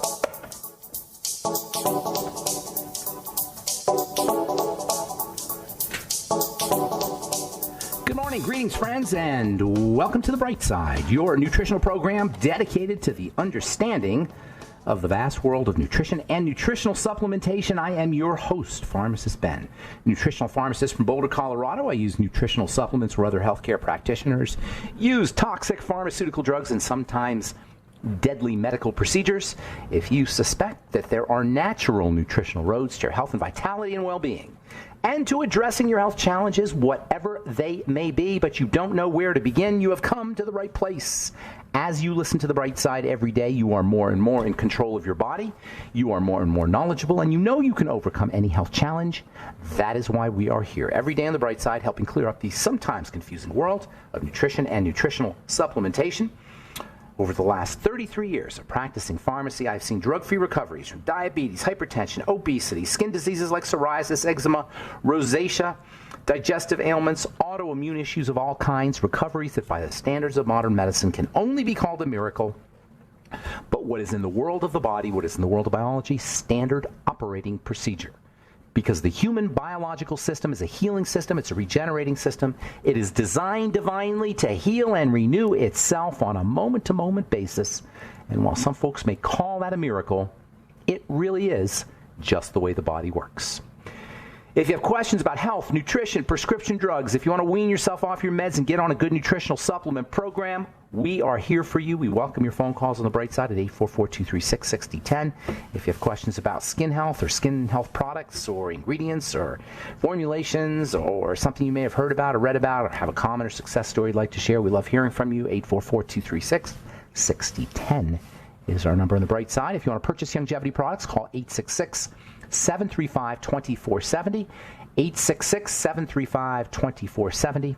Good morning, greetings, friends, and welcome to The Bright Side, your nutritional program dedicated to the understanding of the vast world of nutrition and nutritional supplementation. I am your host, Pharmacist Ben, nutritional pharmacist from Boulder, Colorado. I use nutritional supplements where other healthcare practitioners use toxic pharmaceutical drugs and sometimes deadly medical procedures. If you suspect that there are natural nutritional roads to your health and vitality and well-being, and to addressing your health challenges, whatever they may be, but you don't know where to begin, you have come to the right place. As you listen to The Bright Side every day, you are more and more in control of your body, you are more and more knowledgeable, and you know you can overcome any health challenge. That is why we are here every day on The Bright Side, helping clear up the sometimes confusing world of nutrition and nutritional supplementation. Over the last 33 years of practicing pharmacy, I've seen drug-free recoveries from diabetes, hypertension, obesity, skin diseases like psoriasis, eczema, rosacea, digestive ailments, autoimmune issues of all kinds, recoveries that by the standards of modern medicine can only be called a miracle. But what is in the world of the body, what is in the world of biology, standard operating procedure. Because the human biological system is a healing system, it's a regenerating system. It is designed divinely to heal and renew itself on a moment-to-moment basis. And while some folks may call that a miracle, it really is just the way the body works. If you have questions about health, nutrition, prescription drugs, if you want to wean yourself off your meds and get on a good nutritional supplement program, we are here for you. We welcome your phone calls on The Bright Side at 844-236-6010. If you have questions about skin health or skin health products or ingredients or formulations or something you may have heard about or read about or have a comment or success story you'd like to share, we love hearing from you. 844-236-6010 is our number on The Bright Side. If you want to purchase longevity products, call 866-735-2470, 866-735-2470,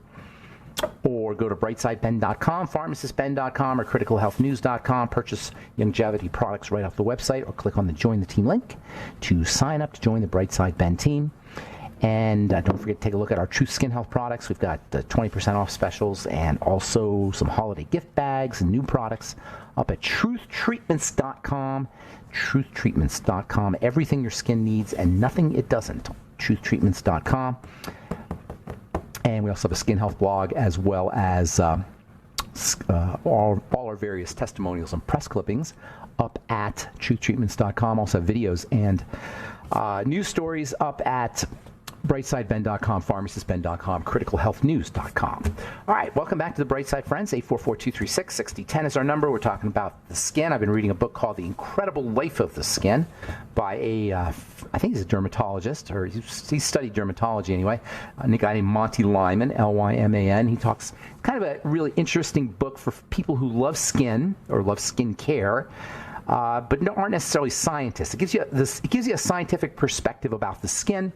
or go to brightsideben.com, pharmacistben.com, or criticalhealthnews.com. Purchase longevity products right off the website, or click on the Join the Team link to sign up to join the Brightside Ben team. And don't forget to take a look at our True Skin Health products. We've got 20% off specials and also some holiday gift bags and new products up at truthtreatments.com. Truthtreatments.com. Everything your skin needs and nothing it doesn't. Truthtreatments.com. And we also have a skin health blog as well as all our various testimonials and press clippings up at truthtreatments.com. Also have videos and news stories up at brightsideben.com, pharmacistben.com, criticalhealthnews.com. All right, welcome back to The Bright Side, friends. 844-236-6010 is our number. We're talking about the skin. I've been reading a book called The Incredible Life of the Skin by I think he's a dermatologist, or he studied dermatology anyway, a guy named Monty Lyman, Lyman. He talks kind of a really interesting book for people who love skin or love skin care, but aren't necessarily scientists. It gives you a scientific perspective about the skin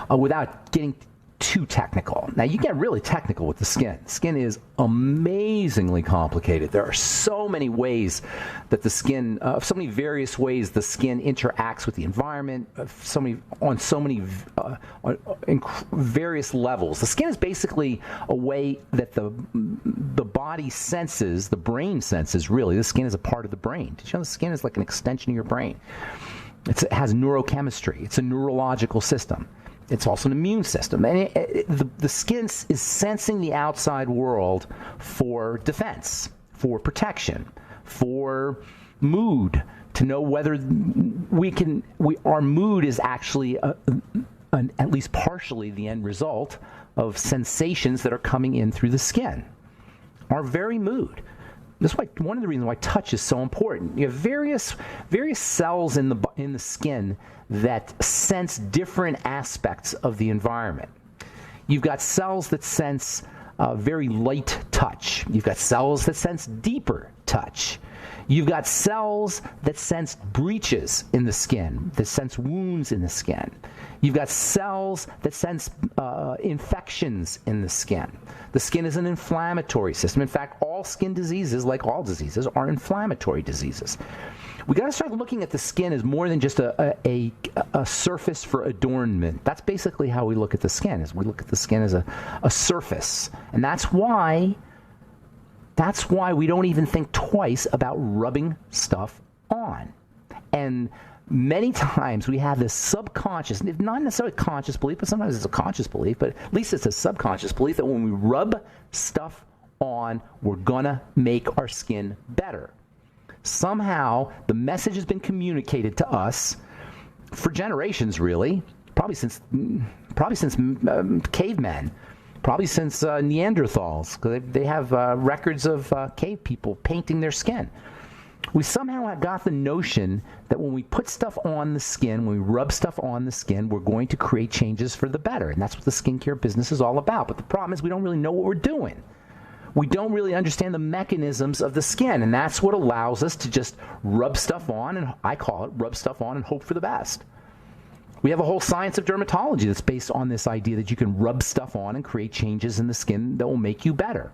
without getting too technical. Now, you get really technical with the skin. Skin is amazingly complicated. There are so many ways that the skin, so many various ways the skin interacts with the environment, on various levels. The skin is basically a way that the body senses, the brain senses, really. The skin is a part of the brain. Did you know the skin is like an extension of your brain? It has neurochemistry. It's a neurological system. It's also an immune system. And the skin is sensing the outside world for defense, for protection, for mood, to know whether our mood is actually at least partially the end result of sensations that are coming in through the skin. Our very mood. That's why one of the reasons why touch is so important. You have various cells in the skin that sense different aspects of the environment. You've got cells that sense very light touch. You've got cells that sense deeper touch. You've got cells that sense breaches in the skin, that sense wounds in the skin. You've got cells that sense infections in the skin. The skin is an inflammatory system. In fact, all skin diseases, like all diseases, are inflammatory diseases. We got to start looking at the skin as more than just a surface for adornment. That's basically how we look at the skin. Is we look at the skin as a surface, and that's why we don't even think twice about rubbing stuff on. And many times we have this subconscious, not necessarily conscious belief, but sometimes it's a conscious belief, but at least it's a subconscious belief that when we rub stuff on, we're going to make our skin better. Somehow the message has been communicated to us for generations, really, probably since cavemen, probably since Neanderthals, because they have records of cave people painting their skin. We somehow have got the notion that when we put stuff on the skin, when we rub stuff on the skin, we're going to create changes for the better. And that's what the skincare business is all about. But the problem is we don't really know what we're doing. We don't really understand the mechanisms of the skin. And that's what allows us to just rub stuff on, and I call it rub stuff on and hope for the best. We have a whole science of dermatology that's based on this idea that you can rub stuff on and create changes in the skin that will make you better.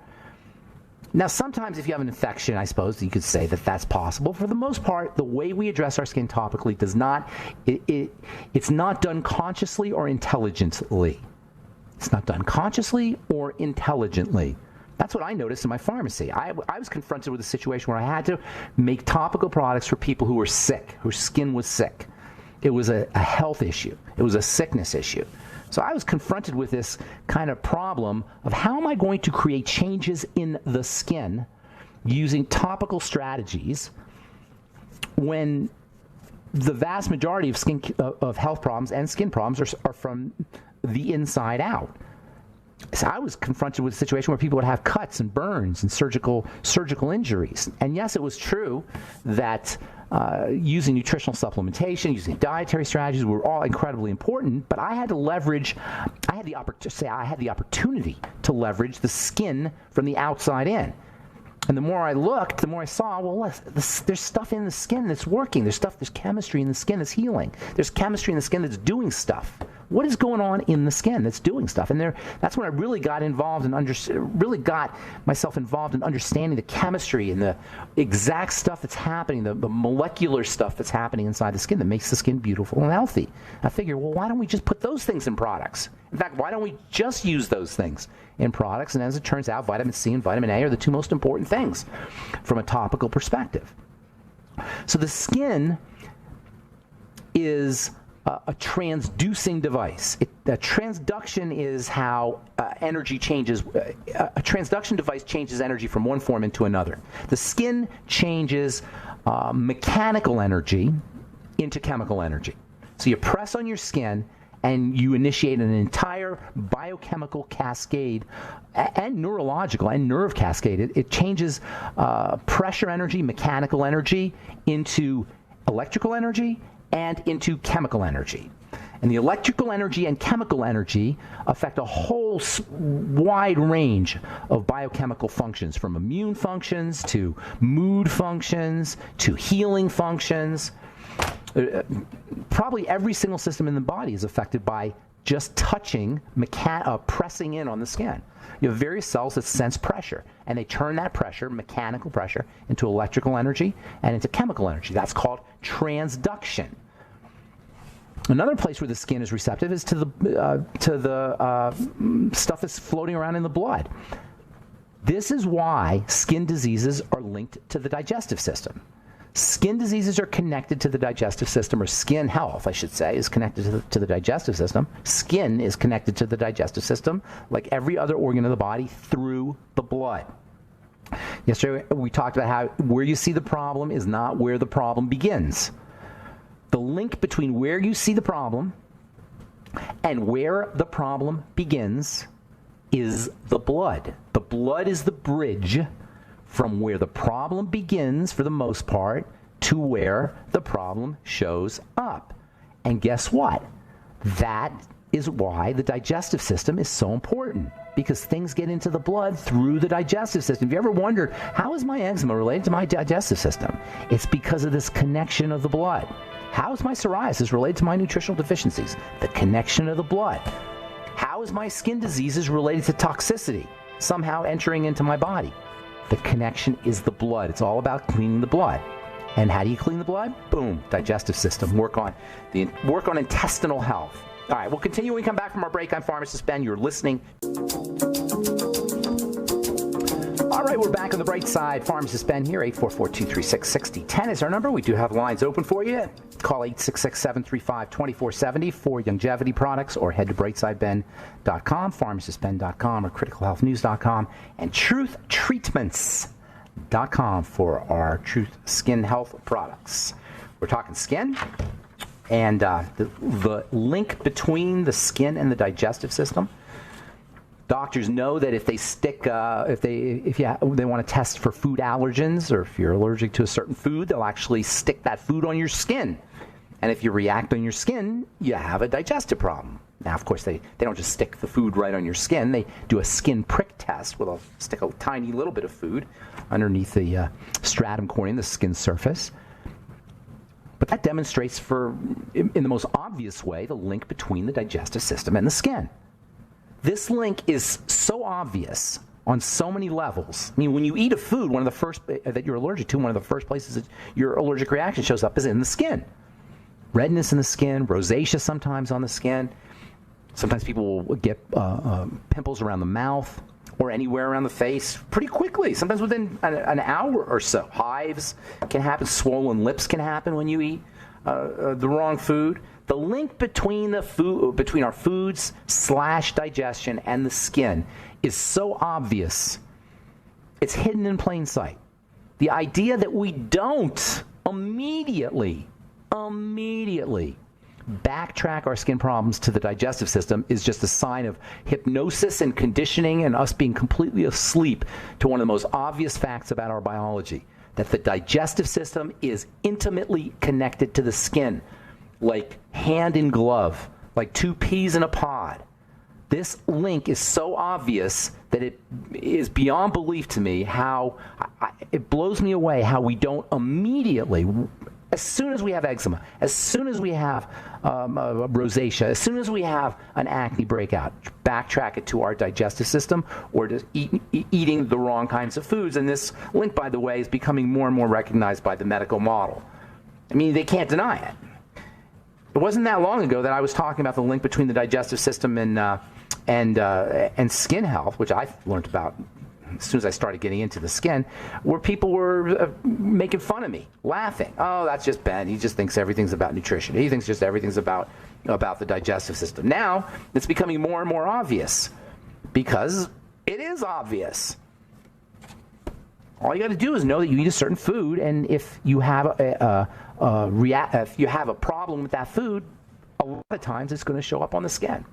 Now, sometimes if you have an infection, I suppose you could say that that's possible. For the most part, the way we address our skin topically does not, it's not done consciously or intelligently. It's not done consciously or intelligently. That's what I noticed in my pharmacy. I was confronted with a situation where I had to make topical products for people who were sick, whose skin was sick. It was a health issue. It was a sickness issue. So I was confronted with this kind of problem of how am I going to create changes in the skin using topical strategies when the vast majority of health problems and skin problems are from the inside out. So I was confronted with a situation where people would have cuts and burns and surgical injuries. And yes, it was true that using nutritional supplementation, using dietary strategies were all incredibly important, but I had to leverage, I had the opportunity to leverage the skin from the outside in. And the more I looked, the more I saw, well, there's stuff in the skin that's working. There's chemistry in the skin that's healing. There's chemistry in the skin that's doing stuff. What is going on in the skin that's doing stuff? And that's when I really got involved and really got myself involved in understanding the chemistry and the exact stuff that's happening, the molecular stuff that's happening inside the skin that makes the skin beautiful and healthy. I figured, well, why don't we just put those things in products? In fact, why don't we just use those things in products? And as it turns out, vitamin C and vitamin A are the two most important things from a topical perspective. So the skin is a transducing device. A transduction is how energy changes. A transduction device changes energy from one form into another. The skin changes mechanical energy into chemical energy. So you press on your skin and you initiate an entire biochemical cascade and neurological and nerve cascade. It changes pressure energy, mechanical energy into electrical energy and into chemical energy. And the electrical energy and chemical energy affect a whole wide range of biochemical functions, from immune functions to mood functions to healing functions. Probably every single system in the body is affected by just touching, pressing in on the skin. You have various cells that sense pressure, and they turn that pressure, mechanical pressure, into electrical energy and into chemical energy. That's called transduction. Another place where the skin is receptive is to the stuff that's floating around in the blood. This is why skin diseases are linked to the digestive system. Skin diseases are connected to the digestive system, or skin health, I should say, is connected to the digestive system. Skin is connected to the digestive system, like every other organ of the body, through the blood. Yesterday, we talked about how where you see the problem is not where the problem begins. The link between where you see the problem and where the problem begins is the blood. The blood is the bridge from where the problem begins, for the most part, to where the problem shows up. And guess what? That is why the digestive system is so important, because things get into the blood through the digestive system. Have you ever wondered, how is my eczema related to my digestive system? It's because of this connection of the blood. How is my psoriasis related to my nutritional deficiencies? The connection of the blood. How is my skin diseases related to toxicity somehow entering into my body? The connection is the blood. It's all about cleaning the blood. And how do you clean the blood? Boom, digestive system. Work on intestinal health. All right, we'll continue when we come back from our break. I'm Pharmacist Ben. You're listening. All All right, we're back on the bright side. Pharmacist Ben here. 844-236-6010 is our number. We do have lines open for you. Call 866-735-2470 for longevity products, or head to brightsideben.com, pharmacistben.com, or criticalhealthnews.com, and truthtreatments.com for our Truth Skin Health products. We're talking skin, and the link between the skin and the digestive system. Doctors know that if they stick, they want to test for food allergens, or if you're allergic to a certain food, they'll actually stick that food on your skin. And if you react on your skin, you have a digestive problem. Now, of course, they don't just stick the food right on your skin. They do a skin prick test where they'll stick a tiny little bit of food underneath the stratum corneum, the skin surface. But that demonstrates in the most obvious way, the link between the digestive system and the skin. This link is so obvious on so many levels. I mean, when you eat a food, one of the first that you're allergic to, one of the first places that your allergic reaction shows up is in the skin. Redness in the skin, rosacea sometimes on the skin. Sometimes people will get pimples around the mouth or anywhere around the face pretty quickly, sometimes within an hour or so. Hives can happen, swollen lips can happen when you eat the wrong food. The link between our foods / digestion and the skin is so obvious, it's hidden in plain sight. The idea that we don't immediately backtrack our skin problems to the digestive system is just a sign of hypnosis and conditioning and us being completely asleep to one of the most obvious facts about our biology, that the digestive system is intimately connected to the skin, like hand in glove, like two peas in a pod. This link is so obvious that it is beyond belief to me how it blows me away how we don't immediately, as soon as we have eczema, as soon as we have rosacea, as soon as we have an acne breakout, backtrack it to our digestive system or to eating the wrong kinds of foods. And this link, by the way, is becoming more and more recognized by the medical model. I mean, they can't deny it. It wasn't that long ago that I was talking about the link between the digestive system and skin health, which I learned about as soon as I started getting into the skin, where people were making fun of me, laughing. Oh, that's just Ben. He just thinks everything's about nutrition. He thinks just everything's about the digestive system. Now, it's becoming more and more obvious because it is obvious. All you got to do is know that you eat a certain food, and if you have if you have a problem with that food, a lot of times it's going to show up on the skin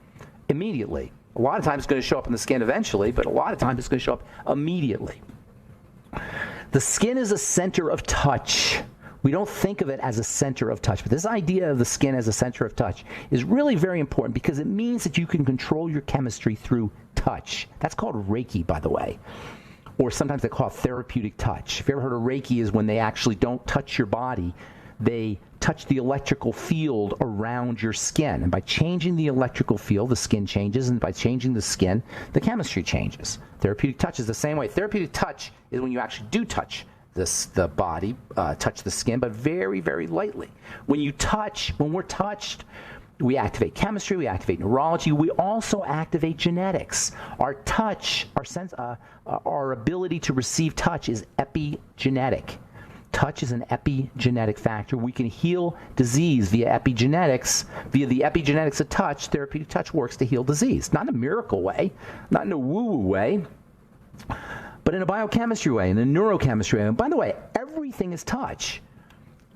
immediately. A lot of times it's going to show up on the skin eventually, but a lot of times it's going to show up immediately. The skin is a center of touch. We don't think of it as a center of touch, but this idea of the skin as a center of touch is really very important because it means that you can control your chemistry through touch. That's called Reiki, by the way. Or sometimes they call it therapeutic touch. If you ever heard of Reiki, is when they actually don't touch your body, they touch the electrical field around your skin. And by changing the electrical field, the skin changes, and by changing the skin, the chemistry changes. Therapeutic touch is the same way. Therapeutic touch is when you actually do touch the body, touch the skin, but very, very lightly. When we're touched, we activate chemistry, we activate neurology, we also activate genetics. Our touch, our ability to receive touch is epigenetic. Touch is an epigenetic factor. We can heal disease via epigenetics. Via the epigenetics of touch, therapeutic touch works to heal disease. Not in a miracle way, not in a woo-woo way, but in a biochemistry way, in a neurochemistry way. And by the way, everything is touch.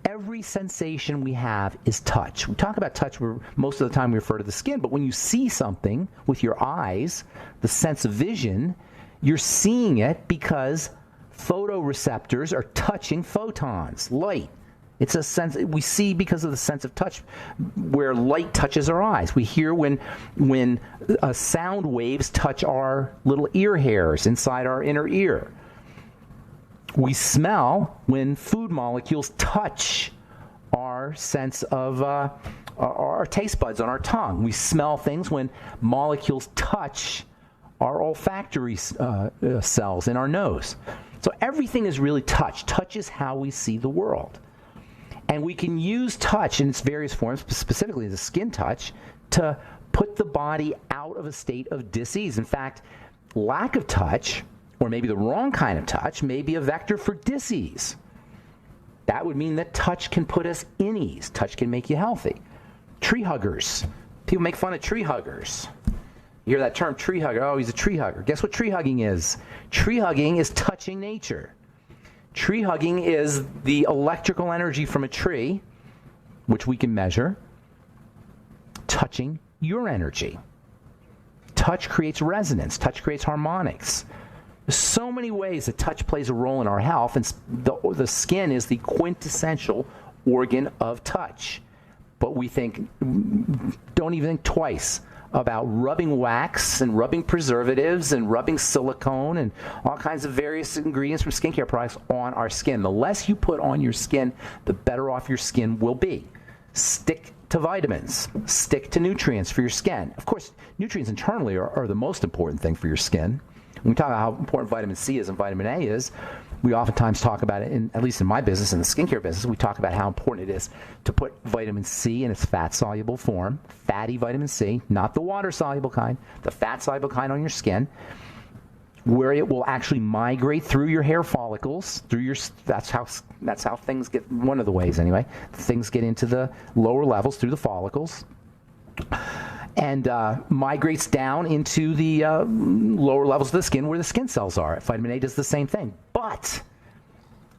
Every sensation we have is touch. We talk about touch, most of the time we refer to the skin, but when you see something with your eyes, the sense of vision, you're seeing it because photoreceptors are touching photons, light. It's a sense we see because of the sense of touch, where light touches our eyes. We hear when sound waves touch our little ear hairs inside our inner ear. We smell when food molecules touch our sense of our taste buds on our tongue. We smell things when molecules touch our olfactory cells in our nose. So everything is really touch. Touch is how we see the world. And we can use touch in its various forms, specifically the skin touch, to put the body out of a state of disease. In fact, lack of touch or maybe the wrong kind of touch, may be a vector for dis-ease. That would mean that touch can put us in ease. Touch can make you healthy. Tree huggers. People make fun of tree huggers. You hear that term, tree hugger. Oh, he's a tree hugger. Guess what tree hugging is? Tree hugging is touching nature. Tree hugging is the electrical energy from a tree, which we can measure, touching your energy. Touch creates resonance. Touch creates harmonics. There's so many ways that touch plays a role in our health, and the skin is the quintessential organ of touch. But we don't even think twice about rubbing wax and rubbing preservatives and rubbing silicone and all kinds of various ingredients from skincare products on our skin. The less you put on your skin, the better off your skin will be. Stick to vitamins. Stick to nutrients for your skin. Of course, nutrients internally are the most important thing for your skin. When we talk about how important vitamin C is and vitamin A is, we oftentimes talk about it, at least in my business, in the skincare business, we talk about how important it is to put vitamin C in its fat-soluble form, fatty vitamin C, not the water-soluble kind, the fat-soluble kind on your skin, where it will actually migrate through your hair follicles, that's how things get, one of the ways anyway, things get into the lower levels through the follicles, and migrates down into the lower levels of the skin where the skin cells are. Vitamin A does the same thing. But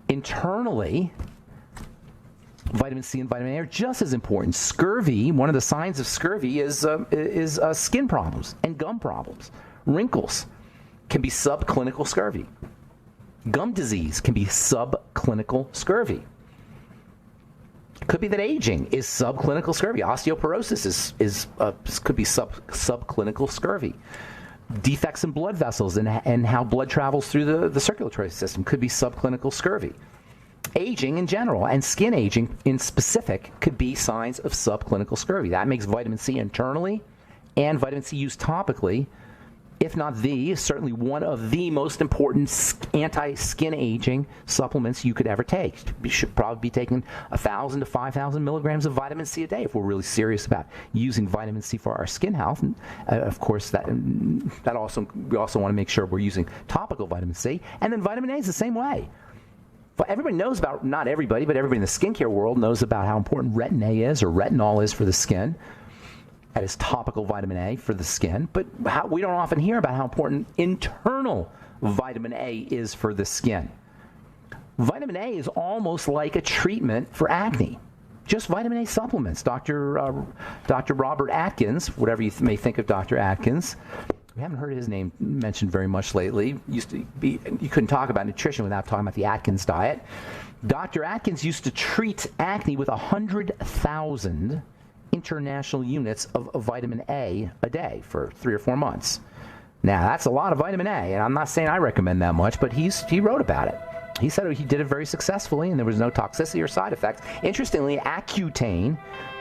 internally, vitamin C and vitamin A are just as important. Scurvy, one of the signs of scurvy is skin problems and gum problems. Wrinkles can be subclinical scurvy. Gum disease can be subclinical scurvy. Could be that aging is subclinical scurvy. Osteoporosis could be subclinical scurvy. Defects in blood vessels and how blood travels through the circulatory system could be subclinical scurvy. Aging in general and skin aging in specific could be signs of subclinical scurvy. That makes vitamin C internally and vitamin C used topically, if not certainly one of the most important anti-skin aging supplements you could ever take. You should probably be taking 1,000 to 5,000 milligrams of vitamin C a day if we're really serious about using vitamin C for our skin health. And, of course, we also want to make sure we're using topical vitamin C. And then vitamin A is the same way. But everybody knows about, not everybody, but everybody in the skincare world knows about how important retin-A is or retinol is for the skin. That is topical vitamin A for the skin, but we don't often hear about how important internal vitamin A is for the skin. Vitamin A is almost like a treatment for acne. Just vitamin A supplements. Dr. Robert Atkins, whatever you may think of Dr. Atkins, we haven't heard his name mentioned very much lately. You couldn't talk about nutrition without talking about the Atkins diet. Dr. Atkins used to treat acne with 100,000 international units of vitamin A a day for 3 or 4 months. Now, that's a lot of vitamin A, and I'm not saying I recommend that much, but he wrote about it. He said he did it very successfully, and there was no toxicity or side effects. Interestingly, Accutane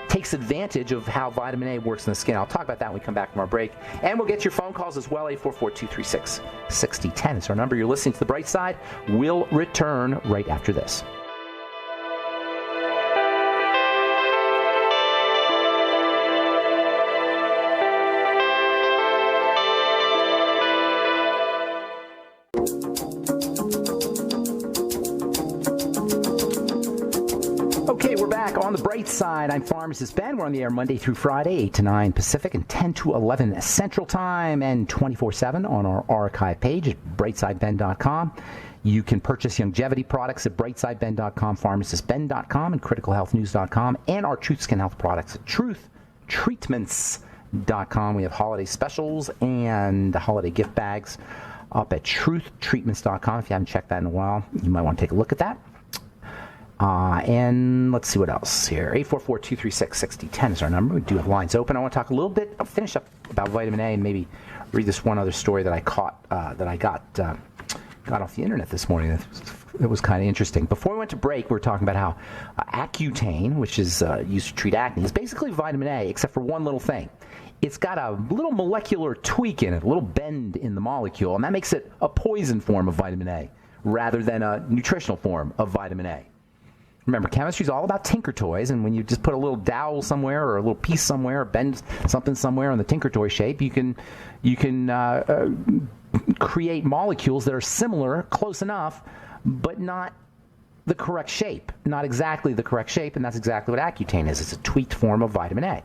takes advantage of how vitamin A works in the skin. I'll talk about that when we come back from our break. And we'll get your phone calls as well. 844-236-6010 is our number. You're listening to The Bright Side. We'll return right after this. On the bright side, I'm Pharmacist Ben. We're on the air Monday through Friday, 8 to 9 Pacific and 10 to 11 Central Time, and 24/7 on our archive page at brightsideben.com. You can purchase longevity products at brightsideben.com, pharmacistben.com, and criticalhealthnews.com, and our Truth Skin Health products at truthtreatments.com. We have holiday specials and holiday gift bags up at truthtreatments.com. If you haven't checked that in a while, you might want to take a look at that. And let's see what else here. 844-236-6010 is our number. We do have lines open. I want to talk a little bit, I'll finish up about vitamin A and maybe read this one other story that I got off the internet this morning. It was kind of interesting. Before we went to break, we were talking about how Accutane, which is used to treat acne, is basically vitamin A, except for one little thing. It's got a little molecular tweak in it, a little bend in the molecule, and that makes it a poison form of vitamin A rather than a nutritional form of vitamin A. Remember, chemistry is all about tinker toys, and when you just put a little dowel somewhere or a little piece somewhere or bend something somewhere in the tinker toy shape, you can create molecules that are similar, close enough, but not the correct shape, not exactly the correct shape, and that's exactly what Accutane is. It's a tweaked form of vitamin A.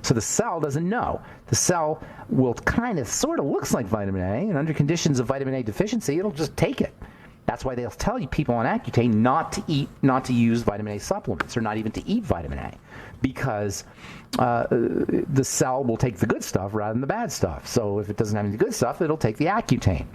So the cell doesn't know. The cell will sort of looks like vitamin A, and under conditions of vitamin A deficiency, it'll just take it. That's why they'll tell you people on Accutane not to use vitamin A supplements, or not even to eat vitamin A, because the cell will take the good stuff rather than the bad stuff. So if it doesn't have any good stuff, it'll take the Accutane.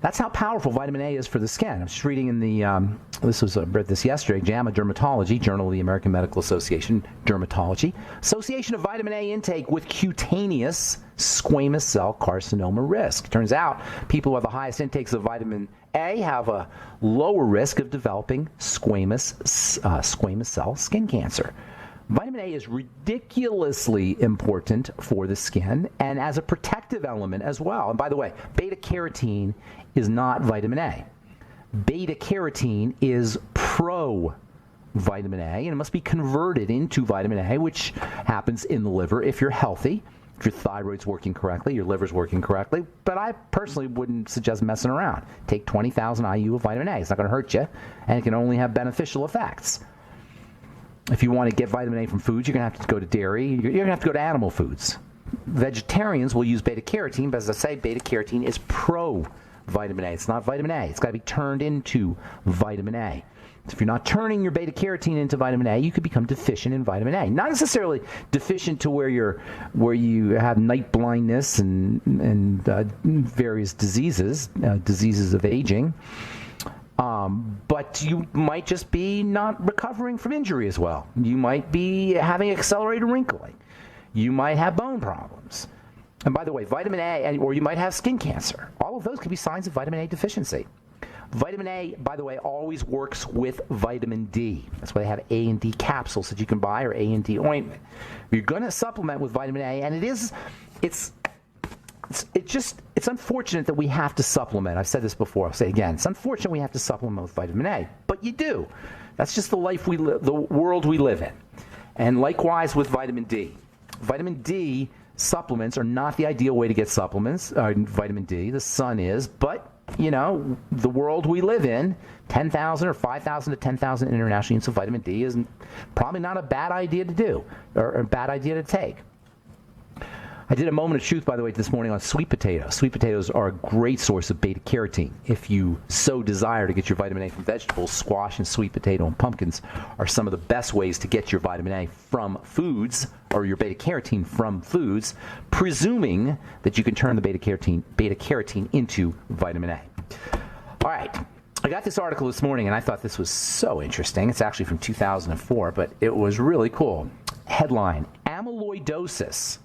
That's how powerful vitamin A is for the skin. I'm just reading in the, I read this yesterday, JAMA Dermatology, Journal of the American Medical Association, Dermatology, association of vitamin A intake with cutaneous squamous cell carcinoma risk. Turns out people who have the highest intakes of vitamin A have a lower risk of developing squamous cell skin cancer. Vitamin A is ridiculously important for the skin and as a protective element as well. And by the way, beta-carotene is not vitamin A. Beta-carotene is pro-vitamin A, and it must be converted into vitamin A, which happens in the liver if you're healthy, if your thyroid's working correctly, your liver's working correctly. But I personally wouldn't suggest messing around. Take 20,000 IU of vitamin A. It's not going to hurt you, and it can only have beneficial effects. If you want to get vitamin A from foods, you're going to have to go to dairy. You're going to have to go to animal foods. Vegetarians will use beta-carotene, but as I say, beta-carotene is pro-vitamin A. It's not vitamin A. It's got to be turned into vitamin A. So if you're not turning your beta-carotene into vitamin A, you could become deficient in vitamin A. Not necessarily deficient to where you have night blindness and various diseases of aging. But you might just be not recovering from injury as well. You might be having accelerated wrinkling. You might have bone problems. And by the way, vitamin A, or you might have skin cancer. All of those could be signs of vitamin A deficiency. Vitamin A, by the way, always works with vitamin D. That's why they have A and D capsules that you can buy, or A and D ointment. You're going to supplement with vitamin A, and it's unfortunate that we have to supplement. I've said this before. I'll say it again. It's unfortunate we have to supplement with vitamin A, but you do. That's just the life the world we live in. And likewise with vitamin D. Vitamin D supplements are not the ideal way to get supplements. Vitamin D, the sun is, but the world we live in, 10,000 or 5,000 to 10,000 international units of vitamin D is probably not a bad idea to do, or a bad idea to take. I did a moment of truth, by the way, this morning on sweet potatoes. Sweet potatoes are a great source of beta-carotene. If you so desire to get your vitamin A from vegetables, squash and sweet potato and pumpkins are some of the best ways to get your vitamin A from foods, or your beta-carotene from foods, presuming that you can turn the beta-carotene into vitamin A. All right. I got this article this morning, and I thought this was so interesting. It's actually from 2004, but it was really cool. Headline, Amyloidosis,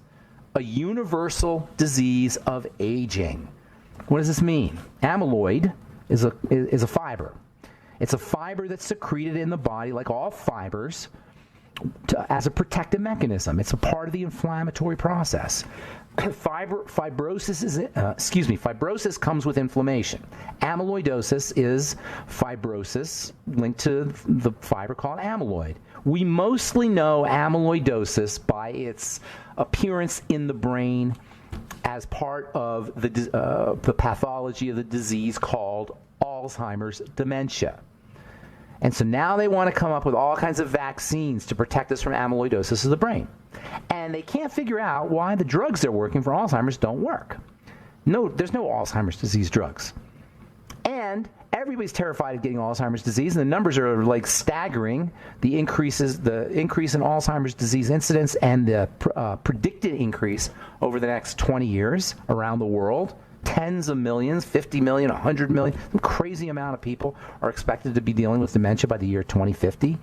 a universal disease of aging. What does this mean? Amyloid is a fiber. It's a fiber that's secreted in the body, like all fibers, as a protective mechanism. It's a part of the inflammatory process. Fibrosis comes with inflammation. Amyloidosis is fibrosis linked to the fiber called amyloid. We mostly know amyloidosis by its appearance in the brain as part of the pathology of the disease called Alzheimer's dementia. And so now they want to come up with all kinds of vaccines to protect us from amyloidosis of the brain. And they can't figure out why the drugs they're working for Alzheimer's don't work. No, there's no Alzheimer's disease drugs. And everybody's terrified of getting Alzheimer's disease, and the numbers are like staggering. The increase in Alzheimer's disease incidence and the predicted increase over the next 20 years around the world. Tens of millions, 50 million, 100 million, some crazy amount of people are expected to be dealing with dementia by the year 2050.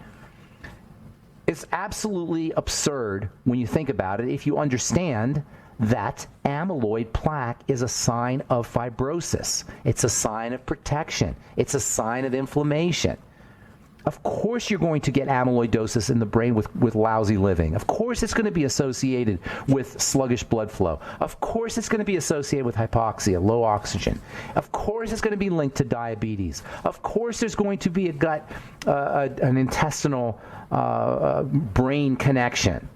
It's absolutely absurd when you think about it, if you understand that amyloid plaque is a sign of fibrosis. It's a sign of protection. It's a sign of inflammation. Of course you're going to get amyloidosis in the brain with lousy living. Of course it's going to be associated with sluggish blood flow. Of course it's going to be associated with hypoxia, low oxygen. Of course it's going to be linked to diabetes. Of course there's going to be an intestinal brain connection.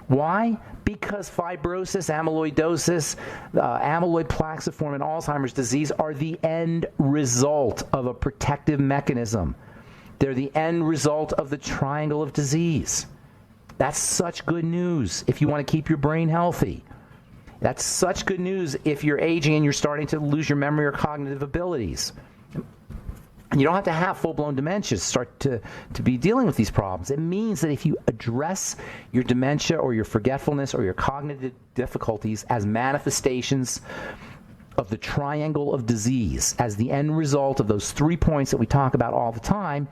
Why? Because fibrosis, amyloidosis, amyloid plaxiform, and Alzheimer's disease are the end result of a protective mechanism. They're the end result of the triangle of disease. That's such good news if you want to keep your brain healthy. That's such good news if you're aging and you're starting to lose your memory or cognitive abilities. And you don't have to have full-blown dementia to start to be dealing with these problems. It means that if you address your dementia or your forgetfulness or your cognitive difficulties as manifestations of the triangle of disease, as the end result of those 3 points that we talk about all the time,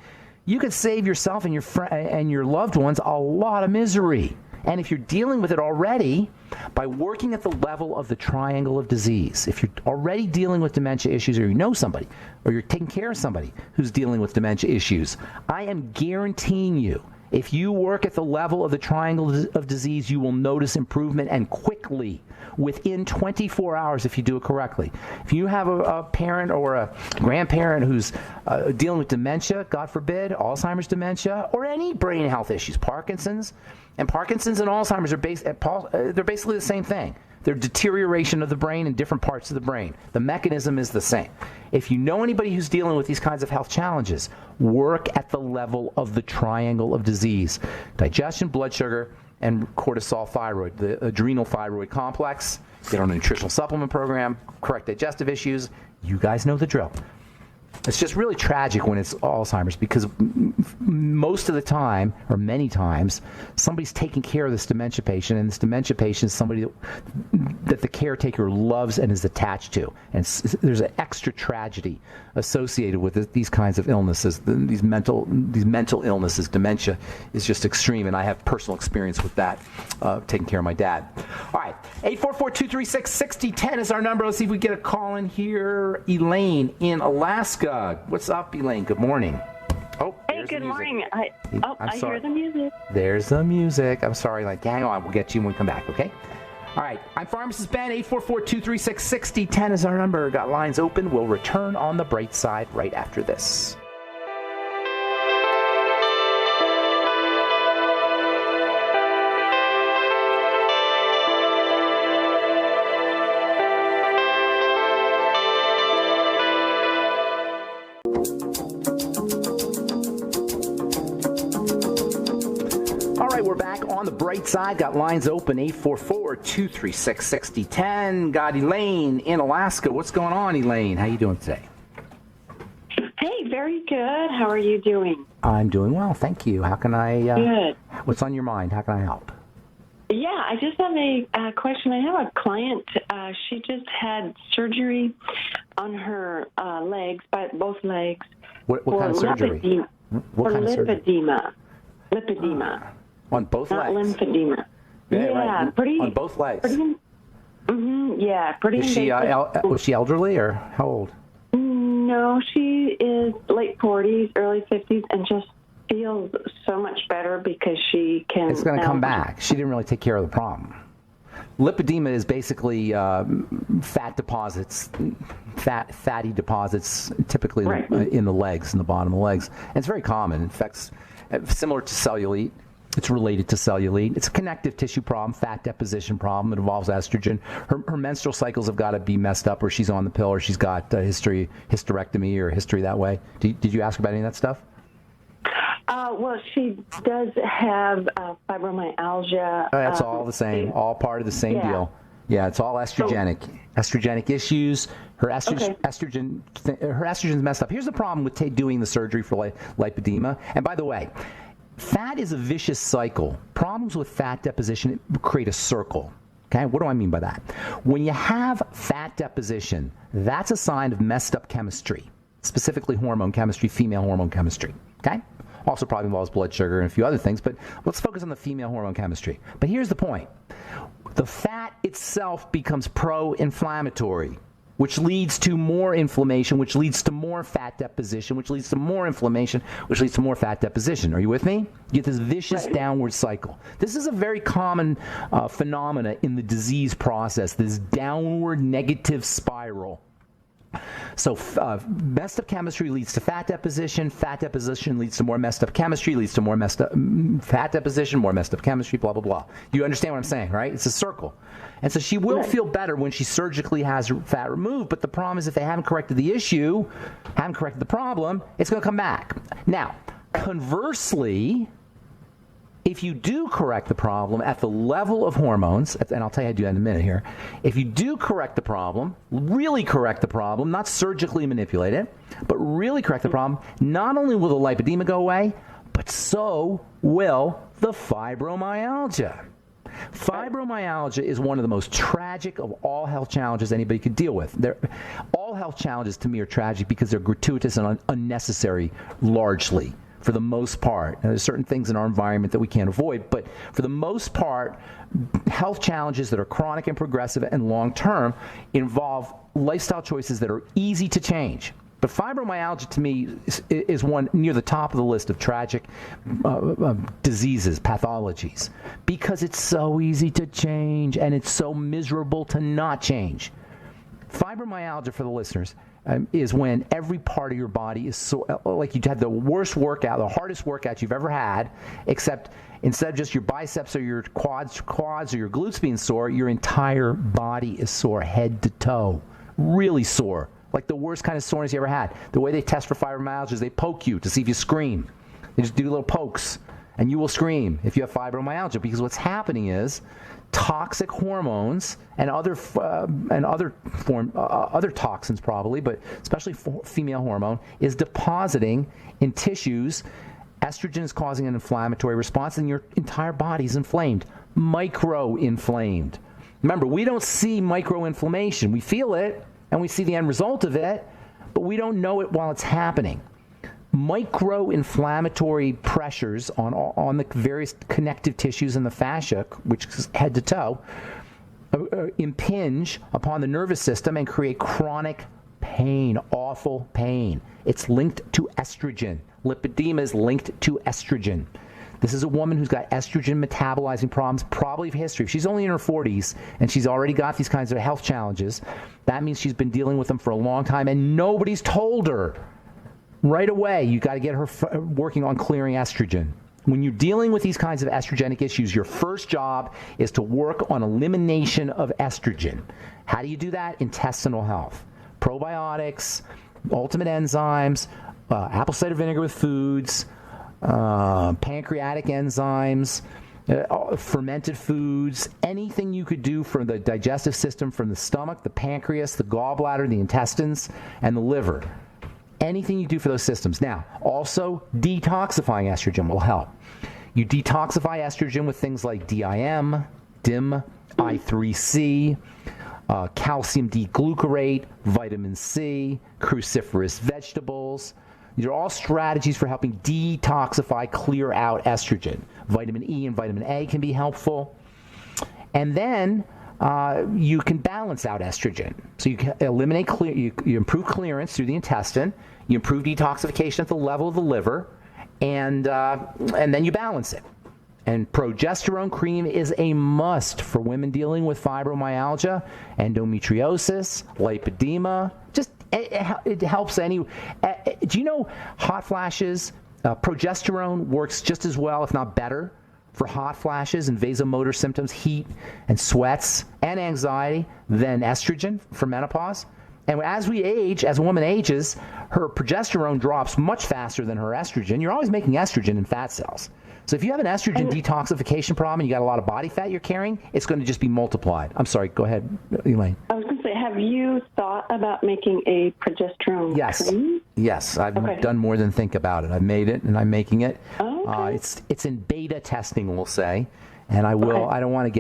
you could save yourself and your loved ones a lot of misery. And if you're dealing with it already, by working at the level of the triangle of disease, if you're already dealing with dementia issues, or you know somebody, or you're taking care of somebody who's dealing with dementia issues, I am guaranteeing you, if you work at the level of the triangle of disease, you will notice improvement, and quickly, within 24 hours if you do it correctly. If you have a parent or a grandparent who's dealing with dementia, God forbid, Alzheimer's dementia, or any brain health issues, Parkinson's and Alzheimer's are they're basically the same thing. They're deterioration of the brain in different parts of the brain. The mechanism is the same. If you know anybody who's dealing with these kinds of health challenges, work at the level of the triangle of disease: digestion, blood sugar, and cortisol thyroid, the adrenal thyroid complex. Get on a nutritional supplement program, correct digestive issues. You guys know the drill. It's just really tragic when it's Alzheimer's, because most of the time, or many times, somebody's taking care of this dementia patient, and this dementia patient is somebody that the caretaker loves and is attached to. And there's an extra tragedy associated with these kinds of illnesses, these mental illnesses. Dementia is just extreme, and I have personal experience with that, taking care of my dad. All right, 844-236-6010 is our number. Let's see if we get a call in here. Elaine in Alaska. What's up, Elaine? Good morning. Oh, hey, good morning. I hear the music. There's the music. I'm sorry. Hang on. We'll get you when we come back, okay? All right. I'm Pharmacist Ben. 844-236-6010 is our number. Got lines open. We'll return on the bright side right after this. We're back on the bright side. Got lines open, 844-236-6010. Got Elaine in Alaska. What's going on, Elaine? How you doing today? Hey, very good. How are you doing? I'm doing well, thank you. How can I... Good. What's on your mind? How can I help? Yeah, I just have a question. I have a client. She just had surgery on her legs, both legs. What kind of surgery? What kind of lipedema. Lipedema. On both Not legs? Lymphedema. Yeah, right. Pretty. On both legs? Pretty. Is she, was she elderly, or how old? No, she is late 40s, early 50s, and just feels so much better because she can... It's going to come back. She didn't really take care of the problem. Lipedema is basically fat deposits, fatty deposits, typically in the legs, in the bottom of the legs. And it's very common. It affects, similar to cellulite. It's related to cellulite. It's a connective tissue problem, fat deposition problem. It involves estrogen. Her menstrual cycles have got to be messed up, or she's on the pill, or she's got hysterectomy or history that way. Did you ask about any of that stuff? Well, she does have fibromyalgia. That's all the same, all part of the same deal. Yeah, it's all estrogenic. Estrogenic issues. Her estrogen's messed up. Here's the problem with doing the surgery for lipedema. And by the way, fat is a vicious cycle. Problems with fat deposition create a circle. Okay, what do I mean by that? When you have fat deposition, that's a sign of messed up chemistry, specifically hormone chemistry, female hormone chemistry. Okay? Also probably involves blood sugar and a few other things, but let's focus on the female hormone chemistry. But here's the point. The fat itself becomes pro-inflammatory, which leads to more inflammation, which leads to more fat deposition, which leads to more inflammation, which leads to more fat deposition. Are you with me? You get this vicious downward cycle. This is a very common phenomena in the disease process, this downward negative spiral. So messed up chemistry leads to fat deposition. Fat deposition leads to more messed up chemistry, leads to more messed up fat deposition, more messed up chemistry, blah, blah, blah. You understand what I'm saying, right? It's a circle. And so she will feel better when she surgically has her fat removed, but the problem is if they haven't corrected the issue, haven't corrected the problem, it's going to come back. Now, conversely, if you do correct the problem at the level of hormones, and I'll tell you how to do that in a minute here, if you do correct the problem, really correct the problem, not surgically manipulate it, but really correct the problem, not only will the lipedema go away, but so will the fibromyalgia. Fibromyalgia is one of the most tragic of all health challenges anybody could deal with. All health challenges to me are tragic because they're gratuitous and unnecessary largely. For the most part. Now, there's certain things in our environment that we can't avoid, but for the most part, health challenges that are chronic and progressive and long-term involve lifestyle choices that are easy to change. But fibromyalgia, to me, is one near the top of the list of tragic diseases, pathologies, because it's so easy to change and it's so miserable to not change. Fibromyalgia, for the listeners, is when every part of your body is sore, like you had the worst workout, the hardest workout you've ever had, except instead of just your biceps or your quads or your glutes being sore, your entire body is sore, head to toe, really sore, like the worst kind of soreness you ever had. The way they test for fibromyalgia is they poke you to see if you scream. They just do little pokes, and you will scream if you have fibromyalgia, because what's happening is toxic hormones and other toxins probably, but especially female hormone, is depositing in tissues. Estrogen is causing an inflammatory response, and your entire body is inflamed, micro-inflamed. Remember, we don't see micro-inflammation. We feel it, and we see the end result of it, but we don't know it while it's happening. Micro-inflammatory pressures on the various connective tissues in the fascia, which is head to toe, impinge upon the nervous system and create chronic pain, awful pain. It's linked to estrogen. Lipedema is linked to estrogen. This is a woman who's got estrogen metabolizing problems, probably of history. If she's only in her 40s and she's already got these kinds of health challenges, that means she's been dealing with them for a long time and nobody's told her. Right away, you got to get her working on clearing estrogen. When you're dealing with these kinds of estrogenic issues, your first job is to work on elimination of estrogen. How do you do that? Intestinal health. Probiotics, ultimate enzymes, apple cider vinegar with foods, pancreatic enzymes, fermented foods, anything you could do for the digestive system, from the stomach, the pancreas, the gallbladder, the intestines, and the liver. Anything you do for those systems. Now, also, detoxifying estrogen will help. You detoxify estrogen with things like DIM, I3C, calcium D-glucarate, vitamin C, cruciferous vegetables. These are all strategies for helping detoxify, clear out estrogen. Vitamin E and vitamin A can be helpful. And then you can balance out estrogen. So you can eliminate, you improve clearance through the intestine, you improve detoxification at the level of the liver, and then you balance it. And progesterone cream is a must for women dealing with fibromyalgia, endometriosis, lipedema. Just it helps any. Do you know hot flashes? Progesterone works just as well, if not better, for hot flashes and vasomotor symptoms, heat and sweats and anxiety than estrogen for menopause. And as we age, as a woman ages, her progesterone drops much faster than her estrogen. You're always making estrogen in fat cells. So if you have an estrogen detoxification problem and you got a lot of body fat you're carrying, it's going to just be multiplied. I'm sorry, go ahead, Elaine. I was going to say, have you thought about making a progesterone cream? Yes, I've done more than think about it. I've made it and I'm making it. It's in beta testing, we'll say, and I will. I don't want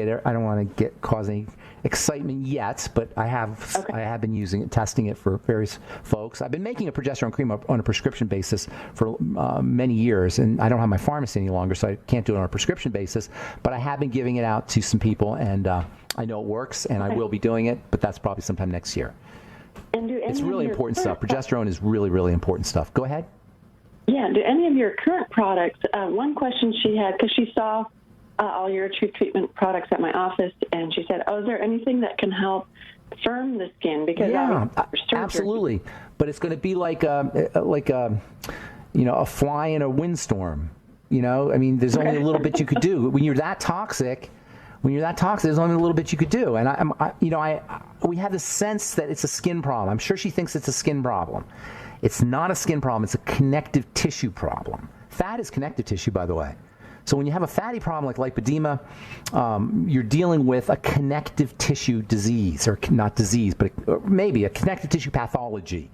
to cause any excitement yet, but I have been using it, testing it for various folks. I've been making a progesterone cream on a prescription basis for many years, and I don't have my pharmacy any longer, so I can't do it on a prescription basis, but I have been giving it out to some people, and I know it works, and I will be doing it, but that's probably sometime next year. And it's really important stuff. Progesterone is really, really important stuff. Go ahead. Yeah, do any of your current products, one question she had, because she saw all your treatment products at my office, and she said, is there anything that can help firm the skin because absolutely. But it's going to be like a fly in a windstorm. I mean, there's only a little bit you could do when you're that toxic. There's only a little bit you could do. And we have the sense that it's a skin problem. I'm sure she thinks it's a skin problem. It's not a skin problem. It's a connective tissue problem. Fat is connective tissue, by the way. So when you have a fatty problem like lipedema, you're dealing with a connective tissue disease, or not disease, but maybe a connective tissue pathology.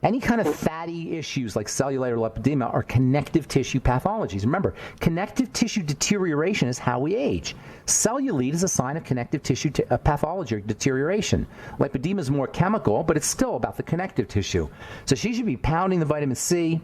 Any kind of fatty issues like cellular lipedema are connective tissue pathologies. Remember, connective tissue deterioration is how we age. Cellulite is a sign of connective tissue pathology or deterioration. Lipedema is more chemical, but it's still about the connective tissue. So she should be pounding the vitamin C,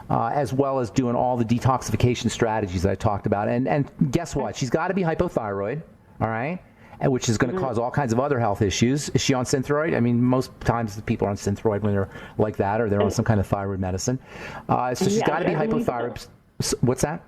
as well as doing all the detoxification strategies that I talked about. And guess what? She's got to be hypothyroid, all right? Which is going to cause all kinds of other health issues. Is she on Synthroid? I mean, most times the people are on Synthroid when they're like that, or they're on some kind of thyroid medicine. So she's got to be hypothyroid. So. What's that?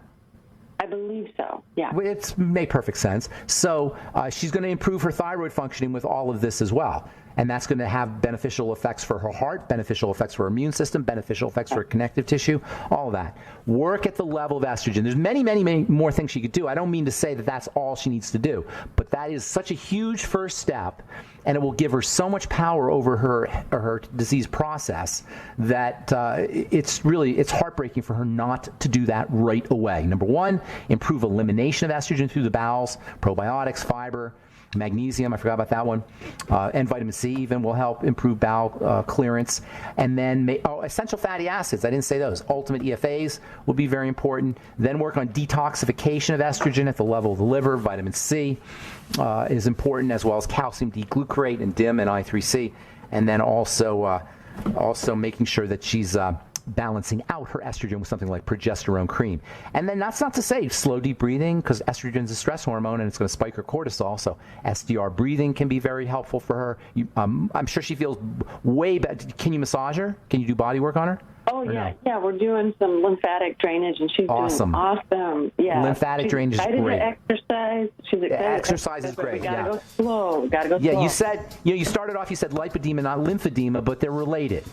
I believe so, yeah. It's made perfect sense. So she's going to improve her thyroid functioning with all of this as well. And that's going to have beneficial effects for her heart, beneficial effects for her immune system, beneficial effects for her connective tissue, all of that. Work at the level of estrogen. There's many, many, many more things she could do. I don't mean to say that that's all she needs to do, but that is such a huge first step, and it will give her so much power over her disease process that it's heartbreaking for her not to do that right away. Number one, improve elimination of estrogen through the bowels, probiotics, fiber, magnesium, I forgot about that one, and vitamin C even will help improve bowel clearance. And then essential fatty acids, I didn't say those. Ultimate EFAs will be very important. Then work on detoxification of estrogen at the level of the liver. Vitamin C is important, as well as calcium D-glucarate and DIM and I3C. And then also making sure that she's balancing out her estrogen with something like progesterone cream. And then that's not to say slow, deep breathing, because estrogen is a stress hormone and it's going to spike her cortisol. So SDR breathing can be very helpful for her. I'm sure she feels way better. Can you massage her? Can you do body work on her? Oh, yeah. No? Yeah, we're doing some lymphatic drainage, and she's doing awesome. Yeah. Lymphatic drainage is great. Exercise. She's excited. Exercise is great. Gotta go slow. Yeah, you said, you started off, you said lipedema, not lymphedema, but they're related.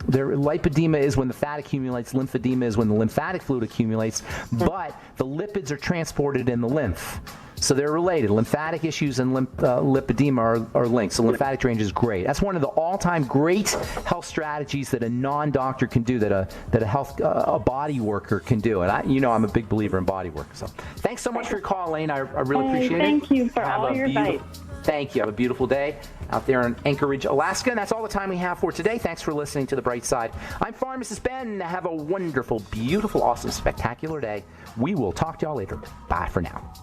Lipedema is when the fat accumulates. Lymphedema is when the lymphatic fluid accumulates. But the lipids are transported in the lymph. So they're related. Lymphatic issues and lipedema are linked. So lymphatic drainage is great. That's one of the all-time great health strategies that a non-doctor can do, that a body worker can do. And I'm a big believer in body work. So thanks so much for your call, Elaine. I really appreciate it. Thank you for all your advice. Thank you. Have a beautiful day out there in Anchorage, Alaska. And that's all the time we have for today. Thanks for listening to The Bright Side. I'm Pharmacist Ben. Have a wonderful, beautiful, awesome, spectacular day. We will talk to y'all later. Bye for now.